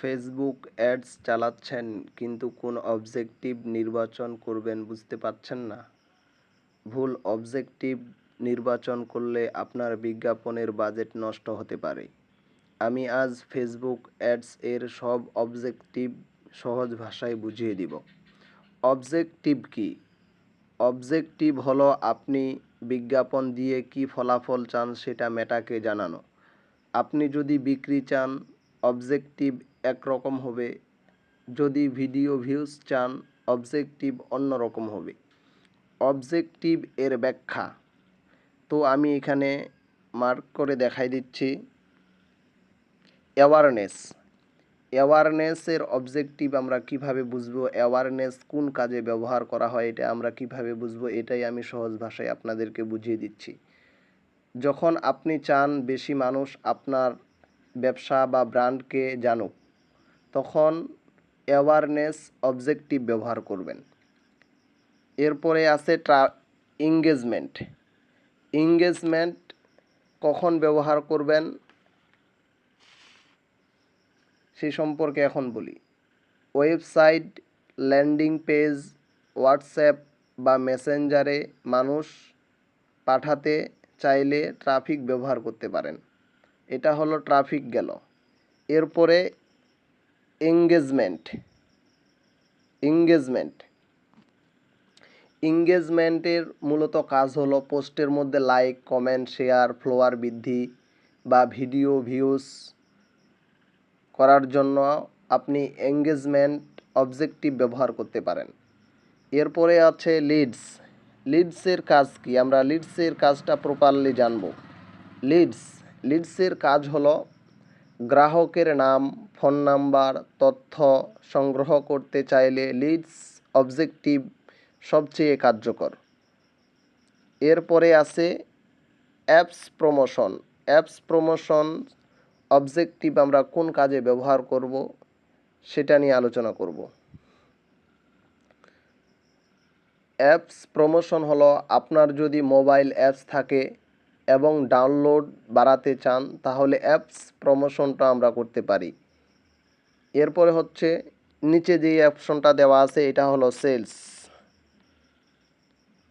Facebook ads চালাচ্ছেন কিন্তু কোন অবজেক্টিভ নির্বাচন করবেন বুঝতে পারছেন না? ভুল অবজেক্টিভ নির্বাচন করলে আপনার বিজ্ঞাপনের বাজেট নষ্ট হতে পারে। আমি আজ ফেসবুক অ্যাডস এর সব অবজেক্টিভ সহজ ভাষায় বুঝিয়ে দিব। অবজেক্টিভ কি? অবজেক্টিভ হলো আপনি বিজ্ঞাপন দিয়ে কি ফলাফল চান সেটা মেটাকে জানানো। আপনি যদি বিক্রি চান, অবজেক্টিভ একরকম হবে। যদি ভিডিও ভিউজ চান, অবজেক্টিভ অন্যরকম হবে। অবজেক্টিভ এর ব্যাখ্যা তো আমি এখানে মার্ক করে দেখাই দিচ্ছি। অ্যাওয়ারনেসের অবজেক্টিভ আমরা কিভাবে বুঝবো, অ্যাওয়ারনেস কোন কাজে ব্যবহার করা হয় এটা আমরা কিভাবে বুঝবো, এটাই আমি সহজ ভাষায় আপনাদেরকে বুঝিয়ে দিচ্ছি। যখন আপনি চান বেশি মানুষ আপনার ব্যবসা বা ব্র্যান্ডকে জানুক, তখন অ্যাওয়ারনেস অবজেক্টিভ ব্যবহার করবেন। এরপরে আছে এঙ্গেজমেন্ট। এঙ্গেজমেন্ট কখন ব্যবহার করবেন সেই সম্পর্কে এখন বলি। ওয়েবসাইট, ল্যান্ডিং পেজ, হোয়াটসঅ্যাপ বা মেসেঞ্জারে মানুষ পাঠাতে চাইলে ট্রাফিক ব্যবহার করতে পারেন। এটা হলো ট্রাফিক গেল। এরপরে এঙ্গেজমেন্ট। এঙ্গেজমেন্টের মূলত কাজ হলো পোস্টের মধ্যে লাইক, কমেন্ট, শেয়ার, ফলোয়ার বৃদ্ধি বা ভিডিও ভিউজ করার জন্য আপনি এঙ্গেজমেন্ট অবজেক্টিভ ব্যবহার করতে পারেন। এরপরে আছে লিডসের কাজ কি? আমরা লিডসের কাজটা প্রপারলি জানব। লিডসের কাজ হলো গ্রাহকের নাম, ফোন নাম্বার, তথ্য সংগ্রহ করতে চাইলে লিডস অবজেক্টিভ সবচেয়ে কার্যকর। এরপরে আছে অ্যাপস প্রমোশন অবজেক্টিভ আমরা কোন কাজে ব্যবহার করব সেটা নিয়ে আলোচনা করব। অ্যাপস প্রমোশন হলো আপনার যদি মোবাইল অ্যাপস থাকে এবং ডাউনলোড বাড়াতে চান তাহলে অ্যাপস প্রমোশনটা আমরা করতে পারি। এরপরে হচ্ছে নিচে যে অপশনটা দেওয়া আছে এটা হলো সেলস।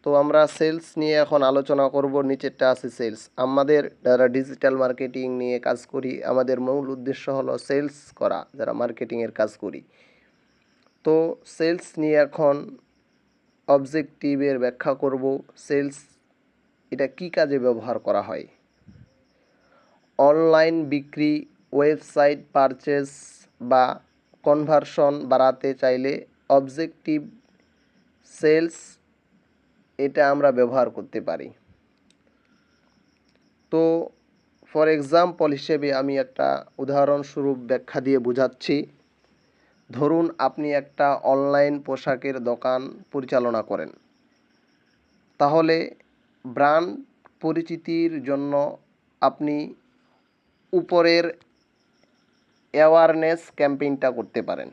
তো আমরা সেলস নিয়ে এখন আলোচনা করব। নিচেরটা আছে সেলস। আমাদের যারা ডিজিটাল মার্কেটিং নিয়ে কাজ করি, আমাদের মূল উদ্দেশ্য হলো সেলস করা, যারা মার্কেটিংয়ের কাজ করি। তো সেলস নিয়ে এখন অবজেক্টিভের ব্যাখ্যা করব। সেলস এটা কি কাজে ব্যবহার করা হয়? অনলাইন বিক্রি, ওয়েবসাইট পারচেজ বা কনভার্সন বাড়াতে চাইলে অবজেক্টিভ সেলস এটা আমরা ব্যবহার করতে পারি। তো ফর এক্সাম্পল হিসেবে আমি একটা উদাহরণস্বরূপ ব্যাখ্যা দিয়ে বোঝাচ্ছি। ধরুন আপনি একটা অনলাইন পোশাকের দোকান পরিচালনা করেন। তাহলে ব্র্যান্ড পরিচিতির জন্য আপনি উপরের অ্যাওয়ারনেস ক্যাম্পেইনটা করতে পারেন।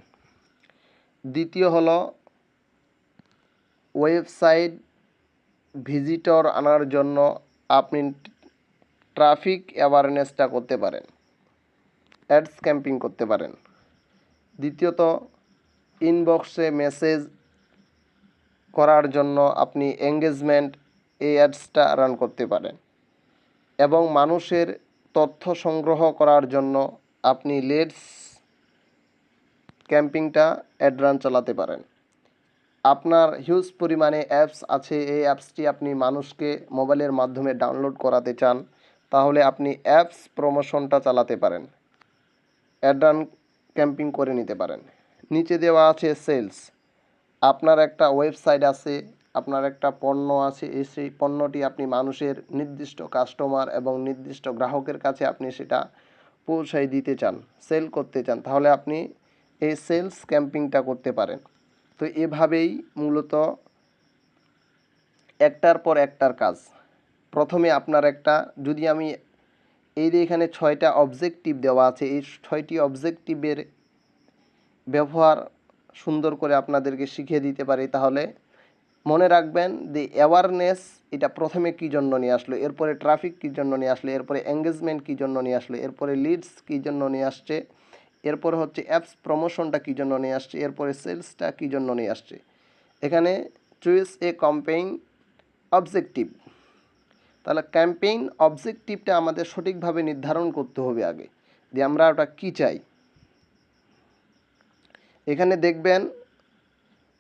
দ্বিতীয় হলো ওয়েবসাইট ভিজিটর আনার জন্য আপনি ট্রাফিক অ্যাওয়ারনেসটা করতে পারেন, অ্যাডস ক্যাম্পেইন করতে পারেন। দ্বিতীয়ত ইনবক্সে মেসেজ করার জন্য আপনি এঙ্গেজমেন্ট এই অ্যাডসটা রান করতে পারেন। এবং মানুষের তথ্য সংগ্রহ করার জন্য আপনি লিডস ক্যাম্পেইনটা অ্যাড রান চালাতে পারেন। আপনার হিউজ পরিমাণে অ্যাপস আছে, এই অ্যাপসটি আপনি মানুষকে মোবাইলের মাধ্যমে ডাউনলোড করাতে চান, তাহলে আপনি অ্যাপস প্রমোশনটা চালাতে পারেন, অ্যাড রান ক্যাম্পেইন করে নিতে পারেন। নিচে দেওয়া আছে সেলস। আপনার একটা ওয়েবসাইট আছে, আপনার একটা পণ্য আছে, সেই পণ্যটি আপনি মানুষের নির্দিষ্ট কাস্টমার এবং নির্দিষ্ট গ্রাহকের কাছে আপনি সেটা পৌঁছায় দিতে চান, সেল করতে চান, তাহলে আপনি এই সেলস ক্যাম্পেইনটা করতে পারেন। তো এভাবেই মূলত একটার পর একটার কাজ। প্রথমে আপনার একটা, যদি আমি এই যে এখানে 6টা অবজেক্টিভ দেওয়া আছে, এই 6টি অবজেক্টিভের ব্যবহার সুন্দর করে আপনাদেরকে শিখিয়ে দিতে পারি, তাহলে মনে রাখবেন যে অ্যাওয়ারনেস এটা প্রথমে কী জন্য নিয়ে আসলো, এরপরে ট্রাফিক কী জন্য নিয়ে আসলো, এরপরে এঙ্গেজমেন্ট কী জন্য নিয়ে আসলো, এরপরে লিডস কী জন্য নিয়ে আসছে, এরপরে হচ্ছে অ্যাপস প্রমোশনটা কী জন্য নিয়ে আসছে, এরপরে সেলসটা কী জন্য নিয়ে আসছে। এখানে চুইস এ ক্যাম্পেইন অবজেক্টিভ। তাহলে ক্যাম্পেইন অবজেক্টিভটা আমাদের সঠিকভাবে নির্ধারণ করতে হবে আগে, যে আমরা ওটা কী চাই। এখানে দেখবেন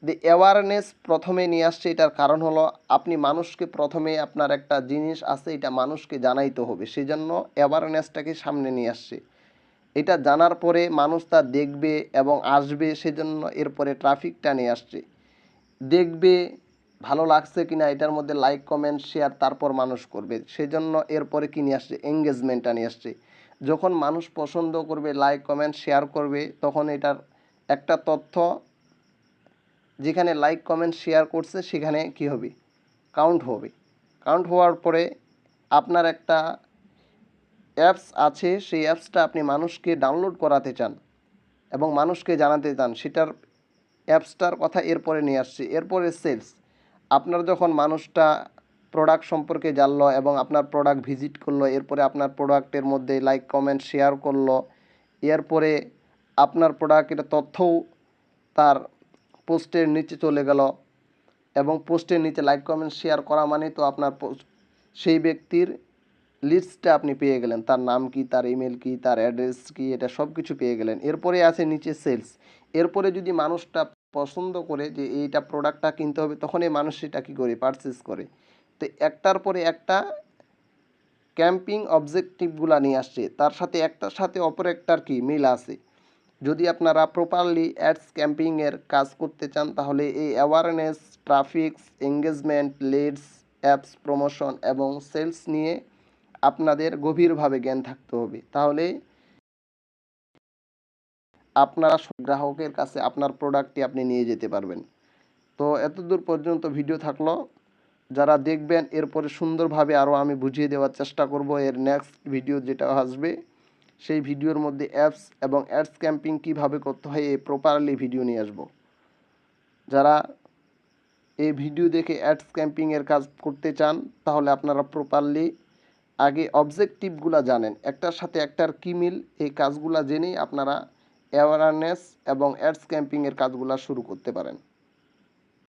যে অ্যাওয়ারনেস প্রথমে নিয়ে আসছে। এটার কারণ হলো আপনি মানুষকে প্রথমে আপনার একটা জিনিস আছে এটা মানুষকে জানাইতে হবে, সেই জন্য অ্যাওয়ারনেসটাকে সামনে নিয়ে আসছে। এটা জানার পরে মানুষ তা দেখবে এবং আসবে, সেজন্য এরপরে ট্রাফিকটা নিয়ে আসছে। দেখবে ভালো লাগছে কিনা এটার মধ্যে লাইক কমেন্ট শেয়ার, তারপর মানুষ করবে, সেজন্য এরপরে কি নিয়ে আসছে, এঙ্গেজমেন্টটা নিয়ে আসছে। যখন মানুষ পছন্দ করবে, লাইক কমেন্ট শেয়ার করবে, তখন এটার একটা তথ্য যেখানে লাইক কমেন্ট শেয়ার করছে সেখানে কি হবে, কাউন্ট হবে। কাউন্ট হওয়ার পরে আপনার একটা অ্যাপস আছে, সেই অ্যাপসটা আপনি মানুষকে ডাউনলোড করাতে চান এবং মানুষকে জানাতে চান, সেটার অ্যাপসটার কথা এরপরে নিয়ে আসছে। এরপরে সেলস, আপনার যখন মানুষটা প্রোডাক্ট সম্পর্কে জানলো এবং আপনার প্রোডাক্ট ভিজিট করলো, এরপরে আপনার প্রোডাক্টের মধ্যে লাইক কমেন্ট শেয়ার করলো, এরপরে আপনার প্রোডাক্টের তথ্যও তার পোস্টের নিচে চলে গেল, এবং পোস্টের নিচে লাইক কমেন্ট শেয়ার করা মানে তো আপনার সেই ব্যক্তির লিস্টটা আপনি পেয়ে গেলেন, তার নাম কি, তার ইমেল কি, তার অ্যাড্রেস কি, এটা সব কিছু পেয়ে গেলেন। এরপরে আছে নিচে সেলস। এরপরে যদি মানুষটা পছন্দ করে যে এইটা প্রোডাক্টটা কিনতে হবে, তখন এই মানুষ সেটা কী করে, পারচেস করে। তো একটার পরে একটা ক্যাম্পিং অবজেক্টিভগুলো নিয়ে আসছে, তার সাথে একটার সাথে অপর একটার কি মিল আছে। যদি আপনারা প্রপারলি অ্যাডস ক্যাম্পিংয়ের কাজ করতে চান, তাহলে এই awareness, traffics, engagement, leads, apps promotion এবং সেলস নিয়ে আপনাদের গভীরভাবে জ্ঞান থাকতে হবে। তাহলে আপনারা গ্রাহকের কাছে আপনার প্রোডাক্টটি আপনি নিয়ে যেতে পারবেন। তো এতদূর পর্যন্ত ভিডিও থাকলো, যারা দেখবেন এরপরে সুন্দরভাবে আরও আমি বুঝিয়ে দেওয়ার চেষ্টা করব। এর নেক্সট ভিডিও যেটা আসবে, সেই ভিডিওর মধ্যে অ্যাপস এবং অ্যাডস ক্যাম্পিং কীভাবে করতে হয় এই প্রপারলি ভিডিও নিয়ে আসবো। যারা এই ভিডিও দেখে অ্যাডস ক্যাম্পিংয়ের কাজ করতে চান, তাহলে আপনারা প্রপারলি আগে অবজেক্টিভগুলো জানেন, একটার সাথে একটার কী মিল, এই কাজগুলো জেনেই আপনারা অ্যাওয়ারনেস এবং অ্যাডস ক্যাম্পিংয়ের কাজগুলো শুরু করতে পারেন।